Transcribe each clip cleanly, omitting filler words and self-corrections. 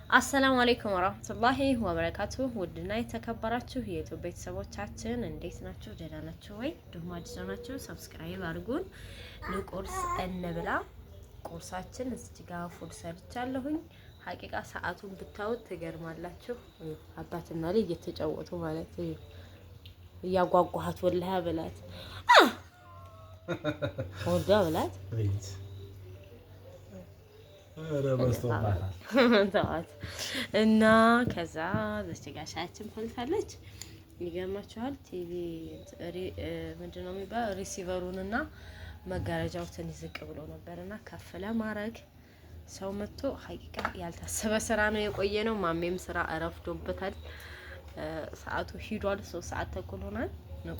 አሰላሙ አለይኩም ወራህመቱላሂ ወበረካቱ። ውድና የተከበራችሁ የዩቲዩብ ቤተሰቦቻችን እንዴት ናችሁ? ደህና ናችሁ ወይ? ደግሞ አዲስ ናችሁ ሰብስክራይብ አድርጉን። ቁርስ እንብላ። ቁርሳችን እዚህ ጋር ፉል ሰርቻለሁኝ። ሀቂቃ ሰዓቱን ብታዩት ትገርማላችሁ። አባትና ልጅ እየተጫወቱ ማለት እያጓጓሃት ወላሂ ብላት ወልዳ ብላት እና ከዛ በስተጋሻችን ፈልታለች። ይገርማችኋል። ቲቪ ምንድነው የሚባለው ሪሲቨሩን እና መጋረጃው ትንሽ ዝቅ ብሎ ነበርና ከፍ ለማድረግ ሰው መጥቶ ሀቂቃ ያልታሰበ ስራ ነው የቆየ ነው። ማሜም ስራ እረፍዶበታል። ሰዓቱ ሂዷል። 3 ሰዓት ተኩል ሆኗል።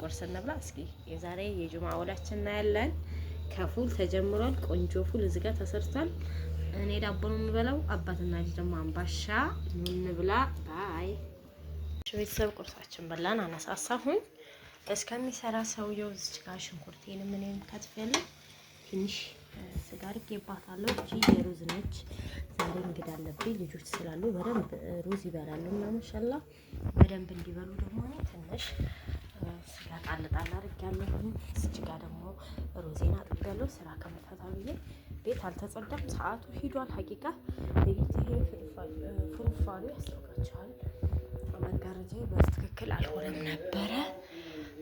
ቁርስ እንብላ እስኪ። የዛሬ የጁማ ውላችን እናያለን። ከፉል ተጀምሯል። ቆንጆ ፉል እዚህ ጋር ተሰርቷል። እኔ ዳቦ ነው የምበላው። አባትና ልጅ ደግሞ አምባሻ እንብላ። ባይ ቤተሰብ ቁርሳችን በላን። አነሳሳሁኝ እስከሚሰራ ሰውየው እዚህ ጋር ሽንኩርቴን ምንም ከትፌያለሁ። ትንሽ ስጋ አድርጌባታለሁ። እቺ የሩዝ ነች። ዛሬ እንግዳ አለብኝ። ልጆች ስላሉ በደንብ ሩዝ ይበላሉ እና ማሻአላ በደንብ እንዲበሉ ደግሞ እኔ ትንሽ ስጋ ጣል አድርጌያለሁ። እዚህ ጋር ደግሞ ሩዜን አጥቤያለሁ። ስራ ከመፈታ ብዬ ቤት አልተጸዳም። ሰዓቱ ሂዷል። ሀቂቃ ይሄ ፍርፋሪ ያስታውቃቸዋል። መጋረጃ በትክክል አልሆነም ነበረ።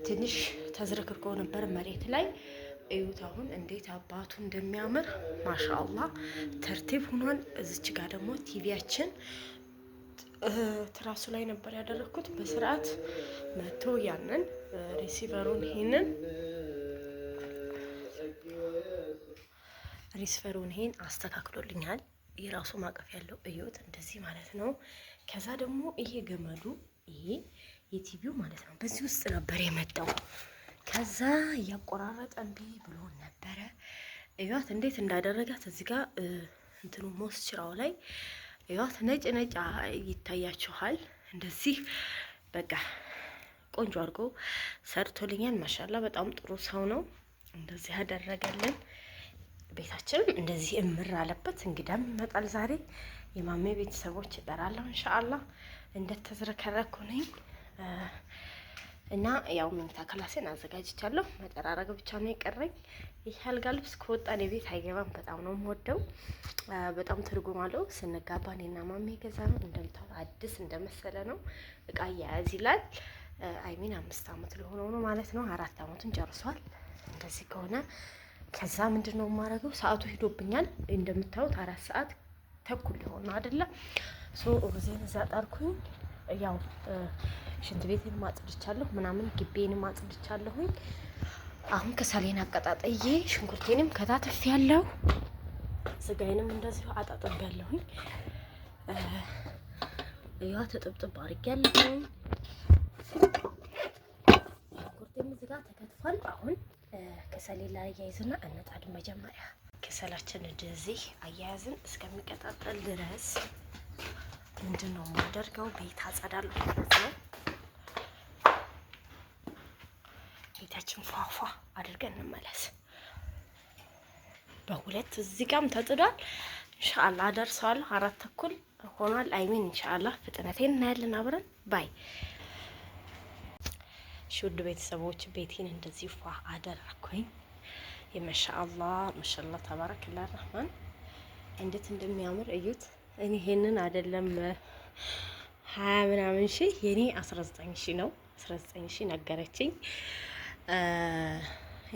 ትንሽ ተዝረክርኮ ነበር መሬት ላይ። እዩት አሁን እንዴት አባቱ እንደሚያምር ማሻአላህ ተርቲብ ሆኗል። እዚች ጋር ደግሞ ቲቪያችን ትራሱ ላይ ነበር ያደረኩት። በስርዓት መቶ ያንን ሪሲቨሩን ይሄን አስተካክሎልኛል። የራሱ ማቀፍ ያለው እዩት እንደዚህ ማለት ነው። ከዛ ደግሞ ይሄ ገመዱ ይሄ የቲቪው ማለት ነው በዚህ ውስጥ ነበር የመጣው። ከዛ እያቆራረጠ እምቢ ብሎ ነበረ። እዩት እንዴት እንዳደረጋት እዚህ ጋር እንትኑ ሞስችራው ላይ እዩት ነጭ ይታያችኋል። እንደዚህ በቃ ቆንጆ አድርጎ ሰርቶልኛል። ማሻአላ በጣም ጥሩ ሰው ነው። እንደዚህ ያደረገልን። ቤታችንም እንደዚህ እምር አለበት። እንግዳም ይመጣል ዛሬ። የማሜ ቤተሰቦች እጠራለሁ ኢንሻአላህ። እንደተዝረከረኩ ነኝ እና ያው መኝታ ክላሴን አዘጋጅቻለሁ። መጠራረግ ብቻ ነው የቀረኝ። ይሄ አልጋ ልብስ ከወጣ እኔ ቤት አይገባም። በጣም ነው የምወደው። በጣም ትርጉም አለው። ስንጋባ እኔና ማሜ ገዛ ነው። እንደምታው አዲስ እንደመሰለ ነው። እቃ ያያዝ ይላል። አይሚን 5 አመት ሊሆነው ነው ማለት ነው። 4 አመቱን ጨርሷል። እንደዚህ ከሆነ ከዛ ምንድነው የማደርገው? ሰዓቱ ሂዶብኛል። እንደምታዩት 4 ሰዓት ተኩል ሊሆን ነው አይደለ? ሩዜን እዛ ጣርኩኝ። ያው ሽንት ቤቴን ማጽድቻለሁ ምናምን ግቤንም ማጽድቻለሁኝ። አሁን ከሰሌን አቀጣጥዬ ሽንኩርቴንም ከታትፍ ያለው ስጋዬንም እንደዚሁ አጣጥብ ያለሁኝ። ያው ተጥብጥብ አድርጌያለሁኝ። ሽንኩርቴም እዚህ ጋር ተከትፏል። አሁን ከሰሌን ላይ አያይዝና እንጣድ። መጀመሪያ ከሰላችን እንደዚህ አያያዝን እስከሚቀጣጠል ድረስ ምንድነው የማደርገው? ቤት አጸዳለሁ ማለት ነው። ቤታችን ፏፏ አድርገን እንመለስ። በሁለት እዚህ ጋርም ተጥዷል። ኢንሻአላህ አደርሰዋለሁ። 4 ተኩል ሆኗል። አይሚን ኢንሻአላህ ፍጥነቴን እናያለን አብረን ባይ። ውድ ቤተሰቦች ቤቴን እንደዚህ ፏ አደረኩኝ። የማሻአላህ ማሻአላህ ተባረከላህ ረህማን እንዴት እንደሚያምር እዩት። እኔ ይሄንን አይደለም 20 ምናምን ሺህ የኔ 19 ሺህ ነው። 19 ሺህ ነገረችኝ።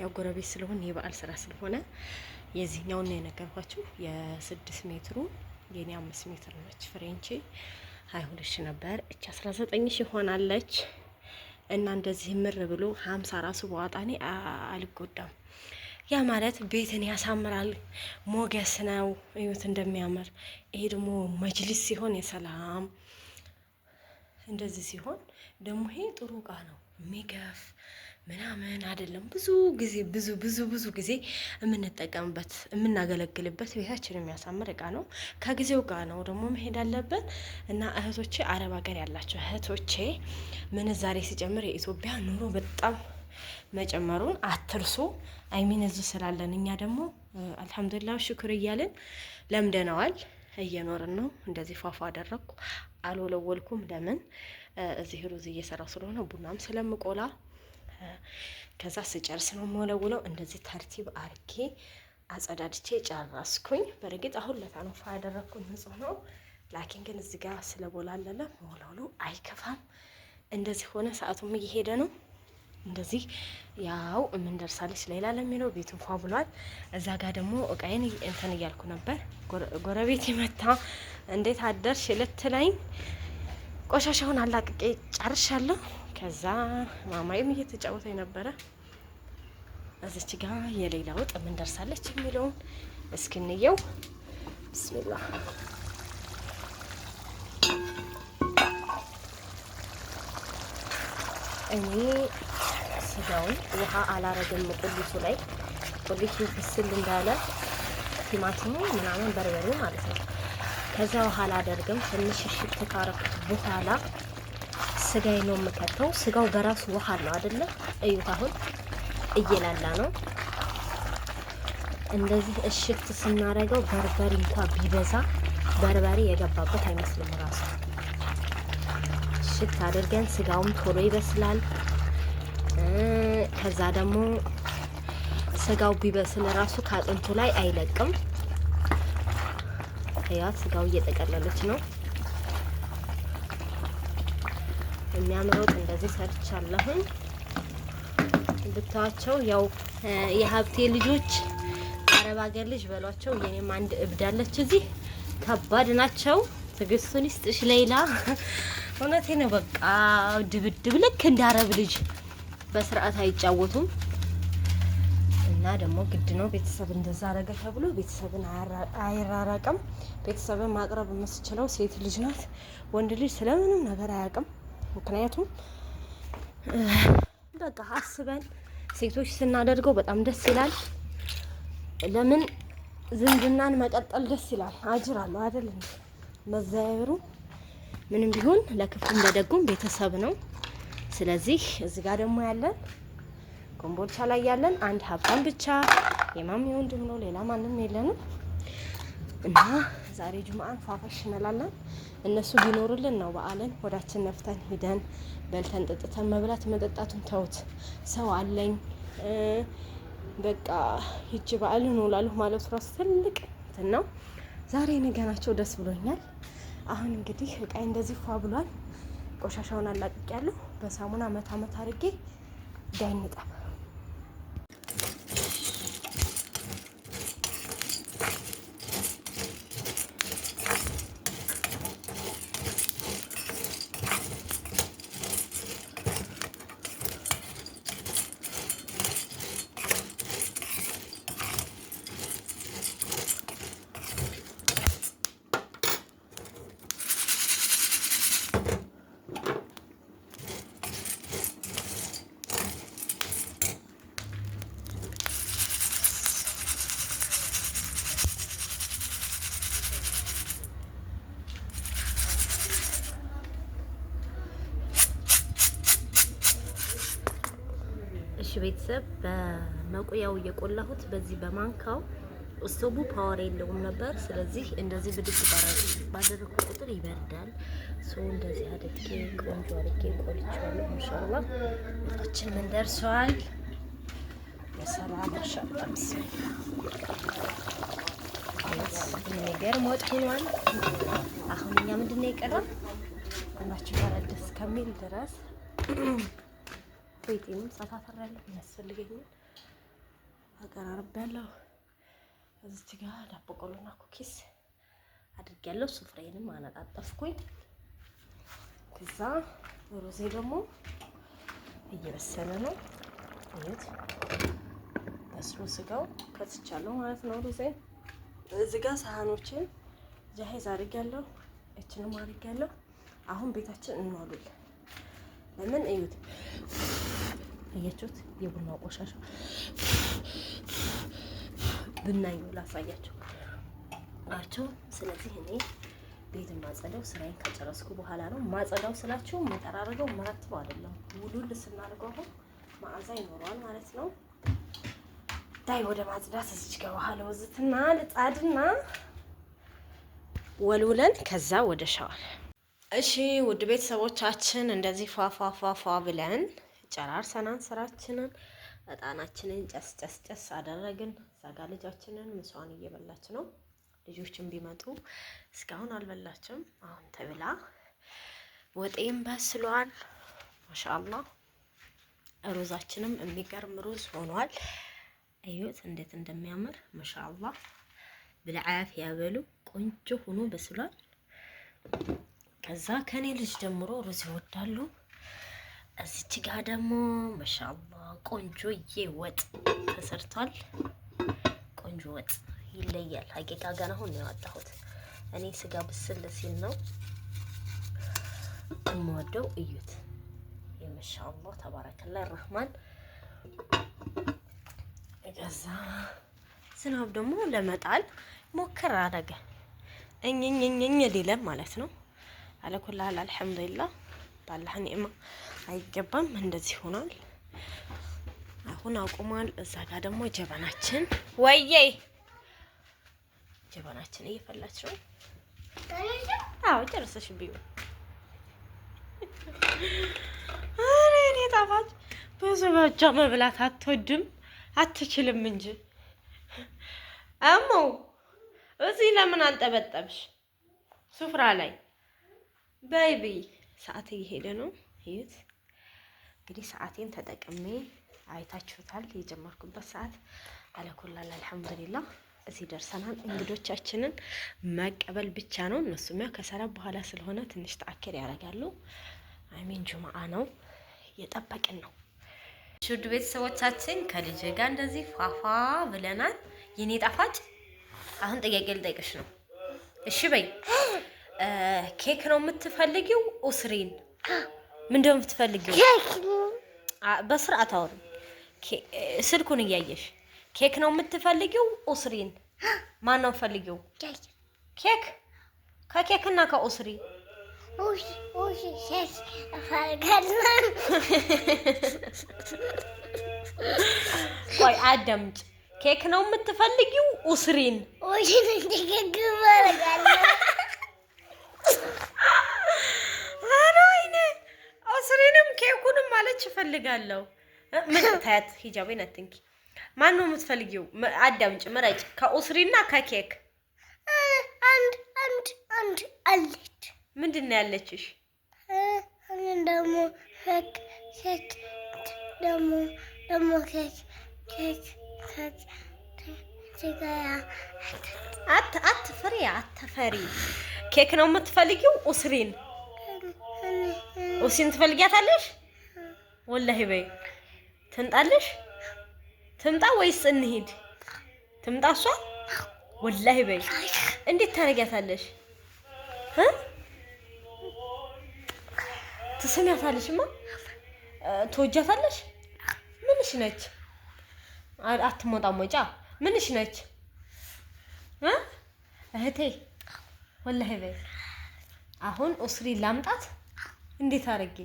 ያው ጎረቤት ስለሆነ የበዓል ስራ ስለሆነ የዚህኛው ነው የነገርኳችሁ። የ6 ሜትሩ የኔ 5 ሜትር ነች። ፍሬንቺ 22 ሺህ ነበር። እቺ 19 ሺህ ሆናለች። እና እንደዚህ ምር ብሎ 50 ራሱ በዋጣኔ አልጎዳም። ያ ማለት ቤትን ያሳምራል። ሞገስ ነው። እዩት እንደሚያምር። ይሄ ደግሞ መጅሊስ ሲሆን የሰላም እንደዚህ ሲሆን ደግሞ ይሄ ጥሩ እቃ ነው። የሚገፍ ምናምን አይደለም። ብዙ ጊዜ የምንጠቀምበት የምናገለግልበት ቤታችን የሚያሳምር እቃ ነው። ከጊዜው ጋር ነው ደግሞ መሄድ አለበት። እና እህቶቼ አረብ ሀገር ያላቸው እህቶቼ ምንዛሬ ሲጨምር የኢትዮጵያ ኑሮ በጣም መጨመሩን አትርሱ። አይሚን እዚህ ስላለን እኛ ደግሞ አልሐምዱሊላህ ሽክር እያልን ለምደነዋል። እየኖርን ነው። እንደዚህ ፏፏ አደረግኩ፣ አልወለወልኩም። ለምን እዚህ ሩዝ እየሰራው ስለሆነ ቡናም ስለምቆላ ከዛ ስጨርስ ነው የምወለውለው። እንደዚህ ተርቲብ አርጌ አጸዳድቼ ጨረስኩኝ። በእርግጥ አሁን ለታ ነው ፏ ያደረግኩት፣ ንጹህ ነው። ላኪን ግን እዚህ ጋር ስለቦላለለ መወለውሉ አይከፋም። እንደዚህ ሆነ። ሰዓቱም እየሄደ ነው። እንደዚህ ያው የምንደርሳለች ሌላ ለሚለው ቤቱ እንኳ ብሏል። እዛ ጋር ደግሞ እቃዬን እንትን እያልኩ ነበር። ጎረቤት የመታ እንዴት አደርሽ ልትለኝ ቆሻሻውን አላቅቄ ጨርሻለሁ። ከዛ ማማዬም እየተጫወተ ነበረ። እዚች ጋር የሌላ ወጥ የምንደርሳለች የሚለውን እስክንየው። ብስሚላህ እኔ ስጋውን ውሃ አላረገም። ቁሊቱ ላይ ቁሊቱ ብስል እንዳለ ቲማቲሙ ምናምን በርበሬው ማለት ነው። ከዛ ውሃ አላደርግም። ትንሽ እሽት ካረኩት በኋላ ስጋዬ ነው የምከተው። ስጋው በራሱ ውሃ ነው አይደለ? እዩት፣ አሁን እየላላ ነው። እንደዚህ እሽት ስናረገው በርበሬ እንኳን ቢበዛ በርበሬ የገባበት አይመስልም ራሱ። እሽት አድርገን ስጋውም ቶሎ ይበስላል። ከዛ ደግሞ ስጋው ቢበስል ራሱ ከአጥንቱ ላይ አይለቅም። ያ ስጋው እየጠቀለለች ነው። የሚያምረው እንደዚህ ሰርቻለሁኝ። ብታዋቸው ያው የሀብቴ ልጆች አረብ ሀገር ልጅ በሏቸው። የኔም አንድ እብዳለች እዚህ ከባድ ናቸው። ትዕግስቱን ይስጥሽ ሌላ። እውነቴ ነው። በቃ ድብድብ ልክ እንደ አረብ ልጅ በስርዓት አይጫወቱም። እና ደግሞ ግድ ነው ቤተሰብ እንደዛ አረገ ተብሎ ቤተሰብን አይራራቅም። ቤተሰብን ማቅረብ የምትችለው ሴት ልጅ ናት። ወንድ ልጅ ስለምንም ነገር አያውቅም። ምክንያቱም በቃ አስበን ሴቶች ስናደርገው በጣም ደስ ይላል። ለምን ዝምድናን መቀጠል ደስ ይላል። አጅር አለው አይደል? መዛየሩ ምንም ቢሆን ለክፉም ለደጉም ቤተሰብ ነው። ስለዚህ እዚህ ጋር ደግሞ ያለን ኮምቦልቻ ላይ ያለን አንድ ሀብታም ብቻ የማሚ ወንድም ነው። ሌላ ማንም የለንም። እና ዛሬ ጁምአን ፏፈሽ እንላለን። እነሱ ቢኖሩልን ነው በዓልን ወዳችን ነፍተን ሂደን በልተን ጠጥተን መብላት መጠጣቱን ተውት። ሰው አለኝ በቃ ሂጅ በዓልን እውላለሁ ማለት ራሱ ትልቅ እንትን ነው። ዛሬ ነገናቸው ደስ ብሎኛል። አሁን እንግዲህ እቃይ እንደዚህ ፏ ብሏል። ቆሻሻውን አላቅቄያለሁ። በሳሙና መታ መታ አድርጌ ዳይንጣም ቤተሰብ በመቆያው እየቆላሁት በዚህ በማንካው ስቶቡ ፓወር የለውም ነበር። ስለዚህ እንደዚህ ብድግ ባደረኩ ቁጥር ይበርዳል። እንደዚህ አድርጌ ቆንጆ አድርጌ ቆልቼዋለሁ። ኢንሻአላህ ወጣችን ምን ደርሷል? በሰላም ማሻአላህ የሚገርም ወጥ ሆኗል። አሁን እኛ ምንድን ነው የቀረው? እናችሁ ጋር ደስ ከሚል ድረስ ቤቴንም ሳታፈራለሁ የሚያስፈልገኝን አቀራርቤያለሁ። እዚች ጋር ዳቦ ቆሎና ኩኪስ አድርጌያለሁ። ሱፍሬንም አነጣጠፍኩኝ። ከዛ ሩዜ ደግሞ እየበሰለ ነው። እዩት፣ በስሎ ስጋው ከትቻለሁ ማለት ነው። ሩዜ እዚህ ጋር ሳህኖችን ጃሂዝ አድርጌያለሁ። እችንም አድርጌያለሁ። አሁን ቤታችን እንዋሉል። ለምን እዩት፣ እያችሁት የቡናው ቆሻሻ ብናኝ ላሳያቸው ናቸው። ስለዚህ እኔ ቤት ማጸዳው ስራዬን ከጨረስኩ በኋላ ነው። ማጸዳው ስላችሁ መጠራረገው መረትበው አይደለም። ውሉል ስናደርገው አሁን መዓዛ ይኖረዋል ማለት ነው። ዳይ ወደ ማጽዳት እዚች ጋር ውሃ ለወዝትና ልጣድና ወልውለን ከዛ ወደ ሻወር። እሺ ውድ ቤተሰቦቻችን እንደዚህ ፏፏፏፏ ብለን ጨራርሰናን ስራችንን እጣናችንን ጨስ ጨስ ጨስ አደረግን። እዛጋ ልጃችንን ምሳዋን እየበላች ነው። ልጆችን ቢመጡ እስካሁን አልበላችም። አሁን ተብላ ወጤም በስሏል። ማሻአላህ ሩዛችንም የሚገርም ሩዝ ሆኗል። እዩት እንዴት እንደሚያምር ማሻአላህ። ብልዓፍ ያበሉ ቆንጆ ሆኖ በስሏል። ከዛ ከኔ ልጅ ጀምሮ ሩዝ ይወዳሉ። እዚች ጋር ደግሞ ማሻአላህ ቆንጆዬ ወጥ ተሰርቷል። ቆንጆ ወጥ ይለያል። ሀቂቃ ገና አሁን ነው ያወጣሁት። እኔ ስጋ ብስል ሲል ነው የምወደው። እዩት የማሻአላህ ተባረከላህ ረህማን። ከዛ ዝናብ ደግሞ ለመጣል ሞክር አደረገ እኝኝኝኝ ሊለም ማለት ነው። አለኩላህ አልሐምዱሊላህ ባላህ ኒዕማ አይገባም። እንደዚህ ሆኗል። አሁን አቁሟል። እዛ ጋር ደግሞ ጀበናችን ወይዬ ጀበናችን እየፈላች ነው። አዎ ጨርሰሽ ቢዩ አሬ እኔ ጣፋጭ ብዙ በእጇ መብላት አትወድም አትችልም እንጂ አሞ እዚህ ለምን አንጠበጠብሽ ሱፍራ ላይ ቤቢ? ሰዓት እየሄደ ነው። ይሄት እንግዲህ ሰዓቴን ተጠቅሜ አይታችሁታል። የጀመርኩበት ሰዓት አለኩላል አልሐምዱሊላህ እዚህ ደርሰናል። እንግዶቻችንን መቀበል ብቻ ነው። እነሱም ያው ከሰራ በኋላ ስለሆነ ትንሽ ተአክር ያደርጋሉ። አሚን ጁማአ ነው እየጠበቅን ነው። ውድ ቤተሰቦቻችን ከልጅ ጋር እንደዚህ ፏፏ ብለናል። የኔ ጣፋጭ አሁን ጥያቄ ልጠይቅሽ ነው። እሺ በይ። ኬክ ነው የምትፈልጊው? ኡስሪን ምንድነው የምትፈልጊው? በስርዓት አውሪ። ስልኩን እያየሽ ኬክ ነው የምትፈልጊው? ኡስሪን ማን ነው የምትፈልጊው? ኬክ ከኬክና ከኡስሪ ቆይ አዳምጭ። ኬክ ነው የምትፈልጊው? ኡስሪን ኡስሪንም ኬኩንም ማለች እፈልጋለሁ። ምን ታያት ሂጃቤን አትንኪ። ማን ነው የምትፈልጊው? አዳምጭ ምረጭ። ከኡስሪና ከኬክ አንድ አለች። ምንድን ነው ያለችሽ? ደግሞ ኬክ ደግሞ ኬክ አትፈሪ። ኬክ ነው የምትፈልጊው? ኡስሪን ትፈልጊያታለሽ? ወላሂ በይ ትምጣለሽ? ትምጣ ወይስ እንሂድ? ትምጣ እሷ? ወላሂ በይ እንዴት ታረጊያታለሽ? ትስሚያታለሽማ? ትወጃታለሽ? ምንሽ ነች? አትሞጣሞጫ ምንሽ ነች? እህቴ ወላሂ በይ አሁን ኡስሪ ላምጣት? እንዴት አረጊ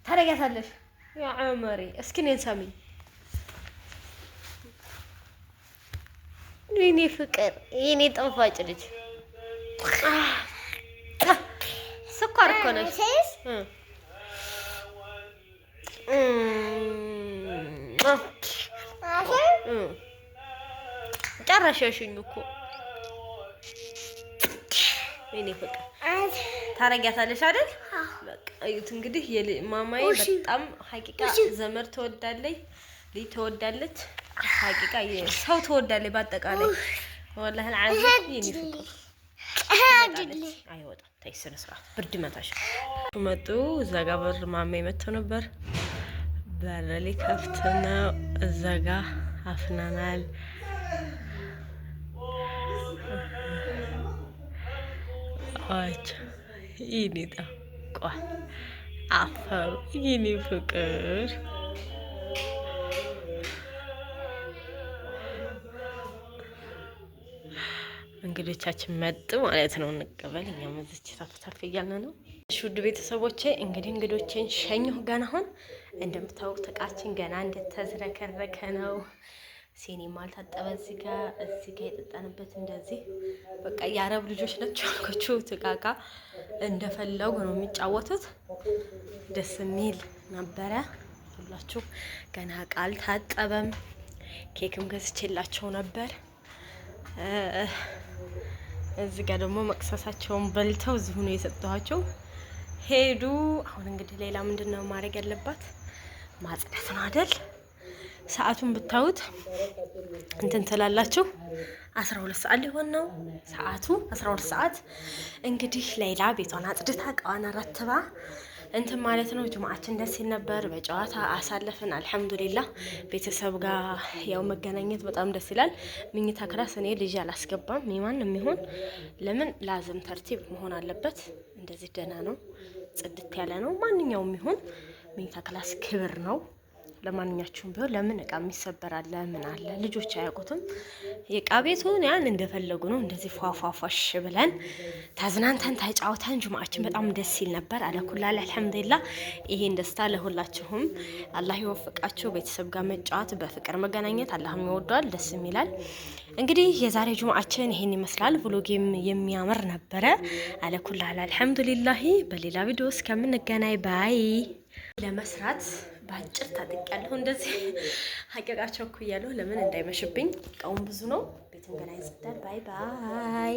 ታረጊያታለሽ? ያ ዑመሪ እስኪ እኔን ሰሚኝ። የኔ ፍቅር የኔ ጣፋጭ ልጅ ስኳር እኮ ነሽ። ጨረሸሽኝ እኮ የኔ ፍቅር ታረጊያታለሽ አይደል? በቃ እዩት እንግዲህ ማማዬ በጣም ሀቂቃ ዘመር ትወዳለች፣ ልጅ ትወዳለች፣ ሀቂቃ ሰው ትወዳለች በአጠቃላይ ወላሂ አልዓዚም የኔ ፍቅር አይወጣም። ተይ ስነ ስርዓት ብርድ መታሽ መጡ። እዛ ጋር በር ማሜ መጥተው ነበር። በር ሊከፍት ነው። እዛ ጋር አፍናናል። አች ይኔታ ቆይ አፈሩ የኔ ፍቅር እንግዶቻችን መጡ ማለት ነው። እንቀበል። እኛም እዚች ታፍታፍ እያልን ነው። ውድ ቤተሰቦቼ እንግዲህ እንግዶቼን ሸኘሁ። ገና አሁን እንደምታውቁት እቃችን ገና እንደተዝረከረከ ነው። ሲኒም አልታጠበ እዚህ ጋር የጠጣንበት እንደዚህ በቃ የአረብ ልጆች ናቸው አልኳችሁ። ትቃቃ እንደፈለጉ ነው የሚጫወቱት። ደስ የሚል ነበረ ሁላችሁ። ገና እቃ አልታጠበም። ኬክም ገዝቼላቸው ነበር። እዚህ ጋር ደግሞ መቅሰሳቸውን በልተው እዚሁ ነው የሰጠኋቸው ሄዱ። አሁን እንግዲህ ሌላ ምንድነው ማድረግ ያለባት? ማጽዳት ነው አይደል? ሰዓቱን ብታዩት እንትን ትላላችሁ 12 ሰዓት ሊሆን ነው ሰዓቱ 12 ሰዓት። እንግዲህ ሌላ ቤቷን አጽድታ እቃዋን አራትባ እንትን ማለት ነው። ጁምዓችን ደስ ይል ነበር። በጨዋታ አሳለፍን አልሐምዱሊላህ። ቤተሰብ ጋር ያው መገናኘት በጣም ደስ ይላል። ምኝታ ክላስ እኔ ልጅ አላስገባም። የማንም ይሁን ለምን ላዝም ተርቲብ መሆን አለበት። እንደዚህ ደህና ነው፣ ጽድት ያለ ነው። ማንኛውም ይሁን ምኝታ ክላስ ክብር ነው። ለማንኛችሁም ቢሆን ለምን እቃ የሚሰበራለ ምን አለ ልጆች አያውቁትም። የእቃ ቤቱን ያን እንደፈለጉ ነው። እንደዚህ ፏፏፏሽ ብለን ተዝናንተን ተጫውተን ጁምዓችን በጣም ደስ ይል ነበር። አለኩላል አልሐምዱሊላህ። ይሄን ደስታ ለሁላችሁም አላህ ይወፍቃችሁ። ቤተሰብ ጋር መጫወት በፍቅር መገናኘት አላህም ይወደዋል፣ ደስ ይላል። እንግዲህ የዛሬ ጁምዓችን ይሄን ይመስላል። ብሎጌም የሚያምር ነበረ። አለኩላል አልሐምዱሊላህ። በሌላ ቪዲዮ እስከምንገናኝ ባይ። ለመስራት በአጭር ታጥቂያለሁ። እንደዚህ ሀቂቃቸው እያለሁ ለምን እንዳይመሽብኝ። እቃውን ብዙ ነው። ቤትም ገና ይጸዳል። ባይ ባይ።